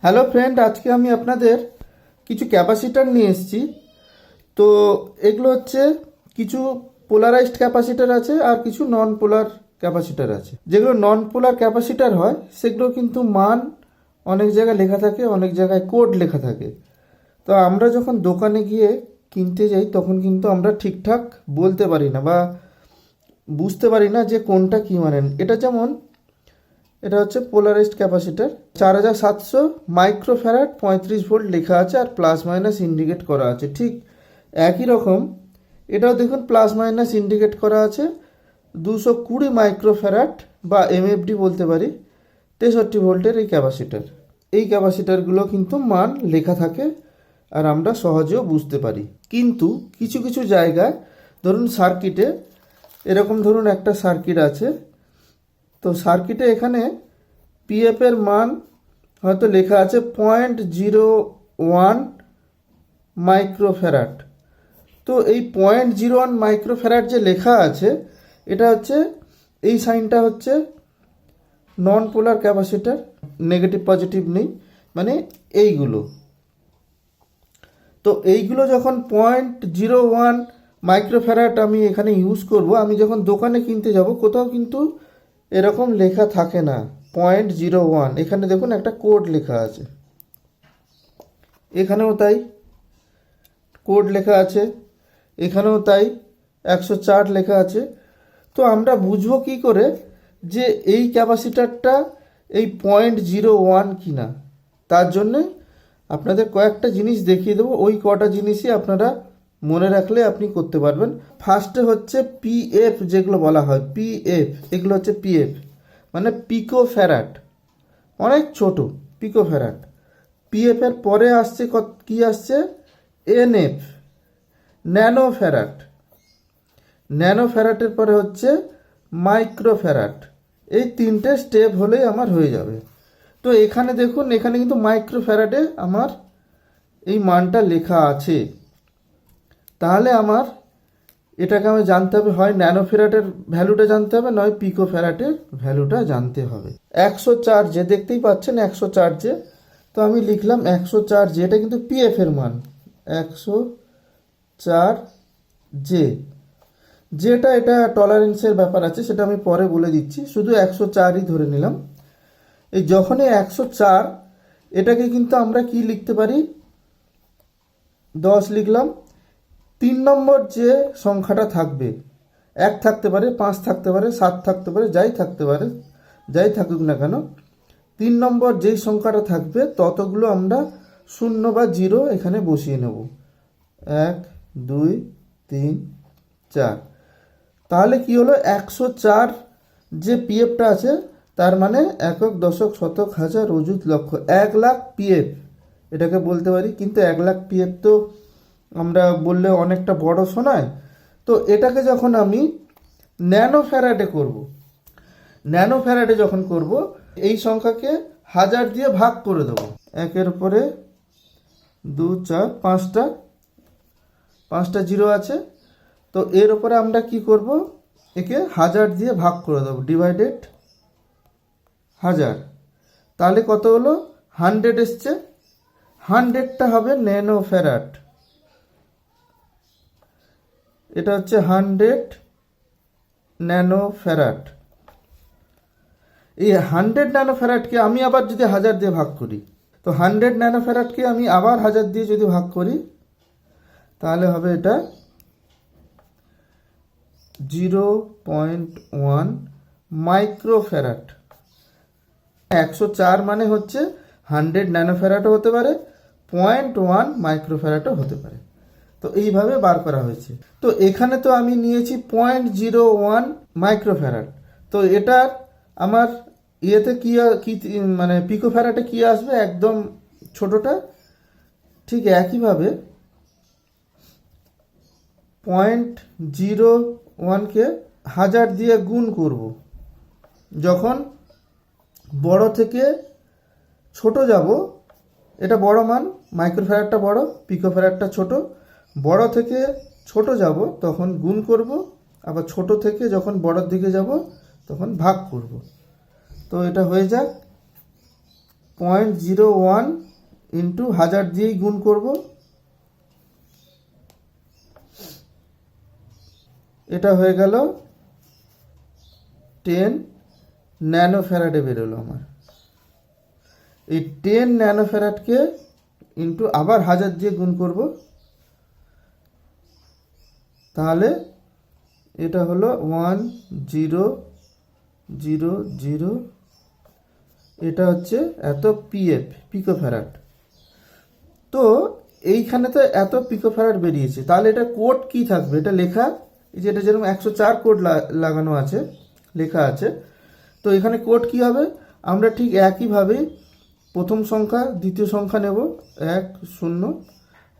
Hello friend, আজকে আমি আপনাদের কিছু ক্যাপাসিটার নিয়ে এসেছি। তো এগুলো হচ্ছে কিছু পোলারাইজড ক্যাপাসিটার আছে আর কিছু নন পোলার ক্যাপাসিটার আছে। যেগুলো নন পোলার ক্যাপাসিটার হয় সেগুলো কিন্তু মান অনেক জায়গায় লেখা থাকে, অনেক জায়গায় কোড লেখা থাকে। তো আমরা যখন দোকানে গিয়ে কিনতে যাই তখন কিন্তু আমরা ঠিকঠাক বলতে পারি না বা বুঝতে পারি না যে কোনটা কী মানেন। এটা হচ্ছে পোলারাইজড ক্যাপাসিটার 4700 মাইক্রোফ্যারাড 35 ভোল্ট লেখা আছে আর প্লাস মাইনাস ইন্ডিকেট করা আছে। ঠিক একই রকম এটাও দেখুন প্লাস মাইনাস ইন্ডিকেট করা আছে 220 মাইক্রোফ্যারাড বা এমএফডি বলতে পারি 63 ভোল্টের এই ক্যাপাসিটারগুলো কিন্তু মান লেখা থাকে আর আমরা সহজেও বুঝতে পারি। কিন্তু কিছু কিছু জায়গায় ধরুন সার্কিটে ধরুন একটা সার্কিট আছে, তো সার্কিটে এখানে পিএফ এর মান হয়তো লেখা আছে 0.01 মাইক্রোফ্যারাড। তো এই 0.01 মাইক্রোফ্যারাড যে লেখা আছে এটা হচ্ছে, এই সাইনটা হচ্ছে নন পোলার ক্যাপাসিটার, নেগেটিভ পজিটিভ নেই, মানে এইগুলো। তো এইগুলো যখন 0.01 মাইক্রোফ্যারাড আমি এখানে ইউজ করব, আমি যখন দোকানে কিনতে যাব কোথাও কিন্তু এরকম লেখা থাকে না 0.01। এখানে দেখুন একটা কোড লেখা আছে, এখানেও তাই কোড লেখা আছে, এখানেও তাই 104 লেখা আছে। তো আমরা বুঝবো কি করে যে এই ক্যাপাসিটারটা এই 0.01 কিনা? তার জন্যে আপনাদের কয়েকটা জিনিস দেখিয়ে দেবো, ওই কটা জিনিসই আপনারা মনে রাখলে আপনি করতে পারবেন। ফার্স্টে হচ্ছে পিএফ, যেগুলো বলা হয় পিএফ, এগুলো হচ্ছে পিএফ মানে পিকো ফ্যারাড, অনেক ছোট পিকো ফ্যারাড। পিএফ এর পরে আসছে কি আসছে? NF, nano farad. ন্যানো ফ্যারাডের পরে হচ্ছে মাইক্রো ফ্যারাড। এই তিনটে স্টেপ হলেই আমার হয়ে যাবে। তো এখানে দেখুন, এখানে কিন্তু মাইক্রো ফ্যারাডে আমার এই মানটা লেখা আছে। তাহলে আমার এটাকে আমি জানতে হবে, হয় ন্যানো ফ্যারাডের ভ্যালুটা জানতে হবে, নয় পিকো ফ্যারাডের ভ্যালুটা জানতে হবে। 104 যে দেখতেই পাচ্ছেন 104 যে, তো আমি লিখলাম 104 যে, এটা কিন্তু পিএফ এর মান 104 যে। যেটা এটা টলারেন্সের ব্যাপার আছে, সেটা আমি পরে বলে দিচ্ছি, শুধু 104ই ধরে নিলাম। এই যখনই 104, এটাকে কিন্তু আমরা কি লিখতে পারি? 10 লিখলাম। 3 নম্বর যে সংখ্যাটা থাকবে, 1 থাকতে পারে, 5 থাকতে পারে, 7 থাকতে পারে, যাই থাকতে পারে, যাই থাকুক না কেন, 3 নম্বর যেই সংখ্যাটা থাকবে ততগুলো আমরা 0 বা 0 এখানে বসিয়ে নেব। 1 2 3 4। তাহলে কি হলো? 104 যে পিএফটা আছে, তার মানে একক, দশক, শতক, হাজার, অযুত, লক্ষ, 1 লাখ পিএফ এটাকে বলতে পারি। কিন্তু 1 লাখ পিএফ তো আমরা বললে অনেকটা বড় শোনায়। তো এটাকে যখন আমি ন্যানো ফ্যারাডে করব, ন্যানো ফ্যারাডে যখন করব, এই সংখ্যাকে 1000 দিয়ে ভাগ করে দেবো। 1-এর উপরে 2 4 5টা 0 আছে। তো এর উপরে আমরা কি করব? একে 1000 দিয়ে ভাগ করে দেবো, ডিভাইডেড 1000। তাহলে কত হলো? 100 এসছে। 100টা হবে ন্যানো ফ্যারাড। এটা হচ্ছে 100 ন্যানো ফ্যারাড। এই 100 ন্যানো ফ্যারাডকে আমি আবার যদি 1000 দিয়ে ভাগ করি, তো 100 ন্যানো ফ্যারাডকে আমি আবার 1000 দিয়ে যদি ভাগ করি, তাহলে হবে এটা 0.1 মাইক্রোফ্যারাড। 104 মানে হচ্ছে 100 ন্যানোফ্যারাডও হতে পারে, 0.1 মাইক্রোফ্যারাডও হতে পারে। তো এইভাবে বার করা হয়েছে। তো এখানে তো আমি নিয়েছি 0.01 মাইক্রোফ্যারাড। তো এটার আমার ইয়েতে কি মানে পিকোফ্যারাডে কি আসবে? একদম ছোটটা। ঠিক একইভাবে 0.01কে 1000 দিয়ে গুণ করব। যখন বড় থেকে ছোট যাব, এটা বড় মান, মাইক্রোফ্যারাডটা বড়, পিকোফ্যারাডটা ছোট। বড় থেকে ছোট যাব তখন গুণ করব, আবার ছোট থেকে যখন বড়র দিকে যাব তখন ভাগ করব। তো এটা হয়ে যাক 0.01 ইন্টু 1000 দিয়েই গুণ করব। এটা হয়ে গেল 10 ন্যানো ফ্যারাডে বেরোলো আমার। এই 10 ন্যানো ফ্যারাডকে ইন্টু আবার 1000 দিয়ে গুণ করব, তাহলে এটা হলো 1000, এটা হচ্ছে এত পিকোফ্যারাড। তো এইখানে তো এত পিকোফ্যারাড বেরিয়েছে, তাহলে এটা কোড কি থাকবে? এটা লেখা, এই যে এটা যেরকম 104 কোড লাগানো আছে, লেখা আছে। তো এখানে কোড কি হবে? আমরা ঠিক একইভাবে প্রথম সংখ্যা দ্বিতীয় সংখ্যা নেব 1 0,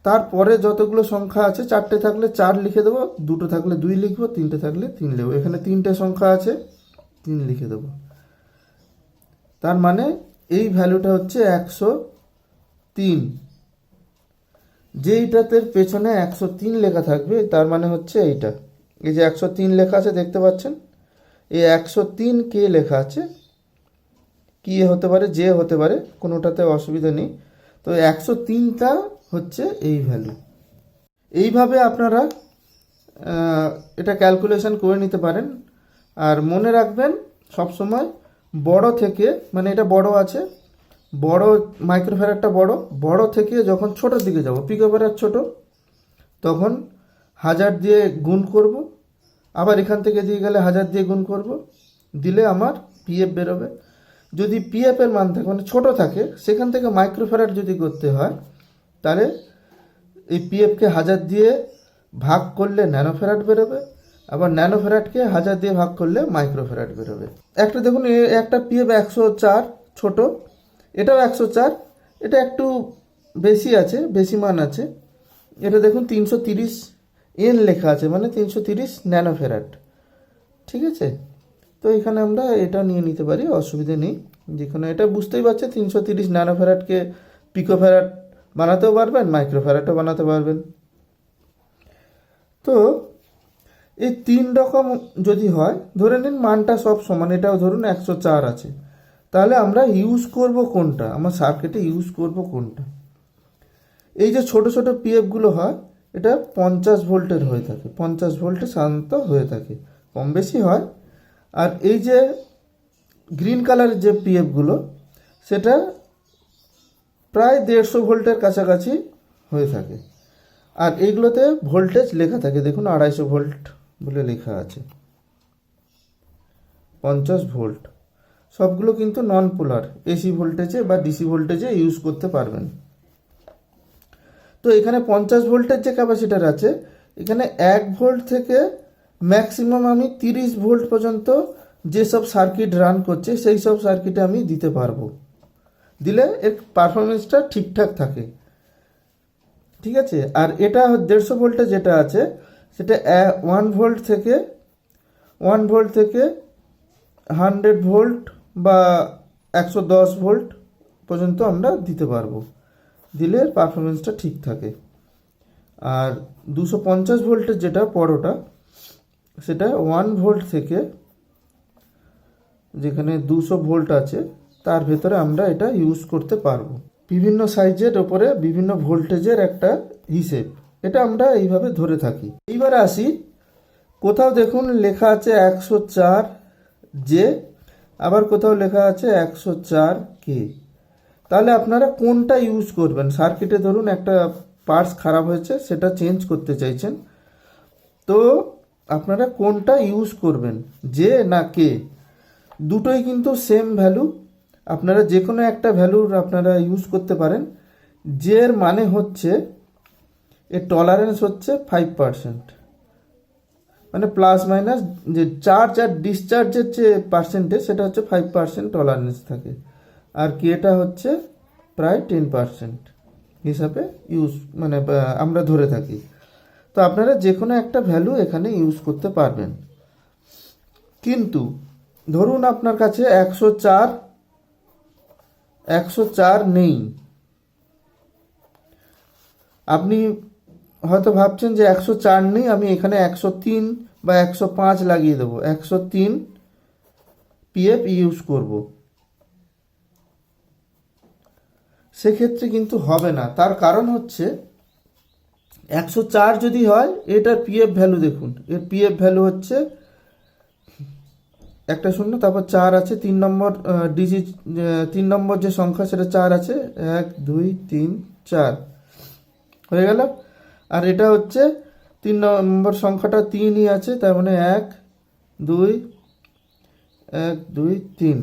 তারপরে যতগুলো সংখ্যা আছে 4টে থাকলে 4 লিখে দেবো, 2টো থাকলে 2 লিখবো, 3টে থাকলে 3 লিখবো। এখানে 3টে সংখ্যা আছে, 3 লিখে দেবো। তার মানে এই ভ্যালুটা হচ্ছে 103। যেইটাতে পেছনে 103 লেখা থাকবে তার মানে হচ্ছে এইটা। এই যে 103 লেখা আছে দেখতে পাচ্ছেন, এই 103 কে লেখা আছে, কি হতে পারে, যে হতে পারে, কোনোটাতে অসুবিধা নেই। তো 103টা হচ্ছে এই ভ্যালু। এইভাবে আপনারা এটা ক্যালকুলেশন করে নিতে পারেন। আর মনে রাখবেন সবসময় বড় থেকে, মানে এটা বড় আছে, বড় মাইক্রোফ্যারাডটা বড় থেকে যখন ছোটোর দিকে যাব, পিকোফ্যারাড ছোট, তখন 1000 দিয়ে গুণ করব, আবার এখান থেকে দিয়ে গেলে 1000 দিয়ে গুণ করব, দিলে আমার পিএফ বেরোবে। যদি পিএফ এর মান থাকে, মানে ছোট থাকে, সেখান থেকে মাইক্রোফ্যারাড যদি করতে হয়, তাহলে এই পিএফকে 1000 দিয়ে ভাগ করলে ন্যানোফ্যারাড বেরোবে, আবার ন্যানোফ্যারাডকে 1000 দিয়ে ভাগ করলে মাইক্রোফ্যারাড বেরোবে। একটা দেখুন, একটা পিএফ 104 ছোট, এটাও 104, এটা একটু বেশি আছে, বেশি মান আছে। এটা দেখুন 330 এন লেখা আছে, মানে 330 ন্যানোফ্যারাড। ঠিক আছে, তো এখানে আমরা এটা নিয়ে নিতে পারি, অসুবিধা নেই। যেখানে এটা বুঝতেই পারছে 330 ন্যানোফ্যারাডকে পিকোফ্যারাড বানাতেও পারবেন, মাইক্রোফ্যারাডও বানাতে পারবেন। তো এই 3 রকম যদি হয়, ধরে নিন মানটা সব সমান, এটাও ধরুন 104 আছে, তাহলে আমরা ইউজ করব কোনটা, আমার সার্কিটে ইউজ করব কোনটা? এই যে ছোট ছোট পিএফগুলো হয়, এটা 50 ভোল্টের হয়ে থাকে, 50 ভোল্টে সাধারণত হয়ে থাকে, কম বেশি হয়। আর এই যে গ্রিন কালারের যে পিএফগুলো, সেটা প্রায় 150 ভোল্টের কাছাকাছি হয়ে থাকে। আর এইগুলোতে ভোল্টেজ লেখা থাকে, দেখুন 250 ভোল্ট বলে লেখা আছে, 50 ভোল্ট। সবগুলো কিন্তু নন পোলার, এসি ভোল্টেজে বা ডিসি ভোল্টেজে ইউজ করতে পারবেন। তো এখানে 50 ভোল্টের যে ক্যাপাসিটার আছে, এখানে 1 ভোল্ট থেকে ম্যাক্সিমাম আমি 30 ভোল্ট পর্যন্ত যেসব সার্কিট রান করছে, সেই সব সার্কিটে আমি দিতে পারবো, দিলে এর পারফরমেন্সটা ঠিকঠাক থাকে। ঠিক আছে, আর এটা 150 ভোল্টে যেটা আছে, সেটা 1 ভোল্ট থেকে 100 ভোল্ট বা 110 ভোল্ট পর্যন্ত আমরা দিতে পারবো, দিলে পারফরমেন্সটা ঠিক থাকে। আর 250 ভোল্টের যেটা বড়টা, সেটা 1 ভোল্ট থেকে যেখানে 200 ভোল্ট আছে, তার ভেতরে আমরা এটা ইউজ করতে পারবো। বিভিন্ন সাইজের ওপরে বিভিন্ন ভোল্টেজের একটা হিসেব, এটা আমরা এইভাবে ধরে থাকি। এইবার আসি, কোথাও দেখুন লেখা আছে 104 জে, আবার কোথাও লেখা আছে 104 কে। তাহলে আপনারা কোনটা ইউজ করবেন? সার্কিটে ধরুন একটা পার্টস খারাপ হয়েছে, সেটা চেঞ্জ করতে চাইছেন, তো আপনারা কোনটা ইউজ করবেন, জে না কে? দুটোই কিন্তু সেম ভ্যালু, আপনারা যে কোনো একটা ভ্যালুর আপনারা ইউজ করতে পারেন। জে এর মানে হচ্ছে, এর টলারেন্স হচ্ছে 5%, মানে প্লাস মাইনাস যে চার্জ আর ডিসচার্জের যে পার্সেন্টেজ, সেটা হচ্ছে 5% টলারেন্স থাকে। আর কেটা হচ্ছে প্রায় 10% হিসাবে ইউজ, মানে আমরা ধরে থাকি। তো আপনারা যে কোনো একটা ভ্যালু এখানে ইউজ করতে পারবেন। কিন্তু ধরুন আপনার কাছে 104 নেই, আপনি হয়তো ভাবছেন যে 104 নেই, আমি এখানে 103 বা 105 লাগিয়ে দেবো, 103 পিএফ ইউজ করব। সেক্ষেত্রে কিন্তু হবে না। তার কারণ হচ্ছে 104 যদি হয়, এটার পিএফ ভ্যালু দেখুন, এর পিএফ ভ্যালু হচ্ছে একটা শূন্য, তারপর 4 আছে, 3 নম্বর ডিজিট, 3 নম্বর যে সংখ্যা সেটা 4 আছে, 1 2 3 4 হয়ে গেল। আর এটা হচ্ছে 3 নম্বর সংখ্যাটা 3ই আছে, তার মানে 1 2 3।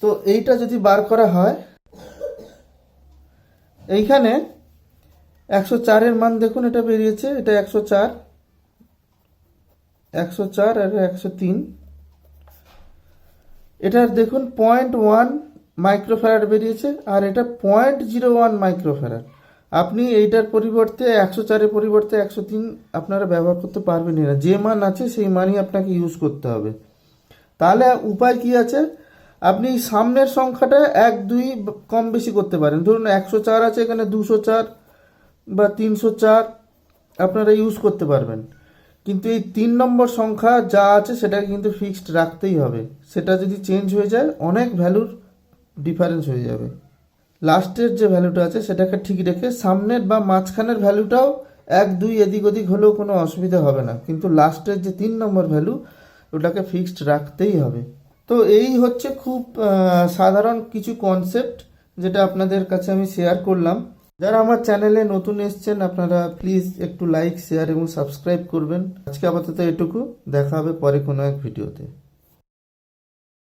তো এইটা যদি বার করা হয়, এইখানে 104-এর মান দেখুন, এটা বেরিয়েছে, এটা 104 আর 103। এটার দেখুন 0.1 মাইক্রোফ্যারাড বেরিয়েছে, আর এটা 0.01 মাইক্রোফ্যারাড। আপনি এইটার পরিবর্তে 104-এর পরিবর্তে 103 আপনারা ব্যবহার করতে পারবেন না। যে মান আছে সেই মানই আপনাকে ইউজ করতে হবে। তাহলে উপায় কি আছে, আপনি সামনের সংখ্যাটা 1 2 কম বেশি করতে পারেন। ধরুন 104 আছে, এখানে 204 বা 304 আপনারা ইউজ করতে পারবেন। কিন্তু এই 3 নম্বর সংখ্যা যা আছে সেটাকে কিন্তু ফিক্সড রাখতেই হবে। সেটা যদি চেঞ্জ হয়ে যায়, অনেক ভ্যালুর ডিফারেন্স হয়ে যাবে। লাস্টের যে ভ্যালুটা আছে সেটাকে ঠিক রেখে সামনের বা মাঝখানের ভ্যালুটাও 1 2 এদিক ওদিক হলেও কোনো অসুবিধা হবে না, কিন্তু লাস্টের যে 3 নম্বর ভ্যালু, ওটাকে ফিক্সড রাখতেই হবে। তো এই হচ্ছে খুব সাধারণ কিছু কনসেপ্ট, যেটা আপনাদের কাছে আমি শেয়ার করলাম। যারা আমার চ্যানেলে নতুন এসছেন, আপনারা প্লিজ একটু লাইক, শেয়ার এবং সাবস্ক্রাইব করবেন। আজকে আপাতত এটুকু, দেখা হবে পরে কোনো এক ভিডিওতে।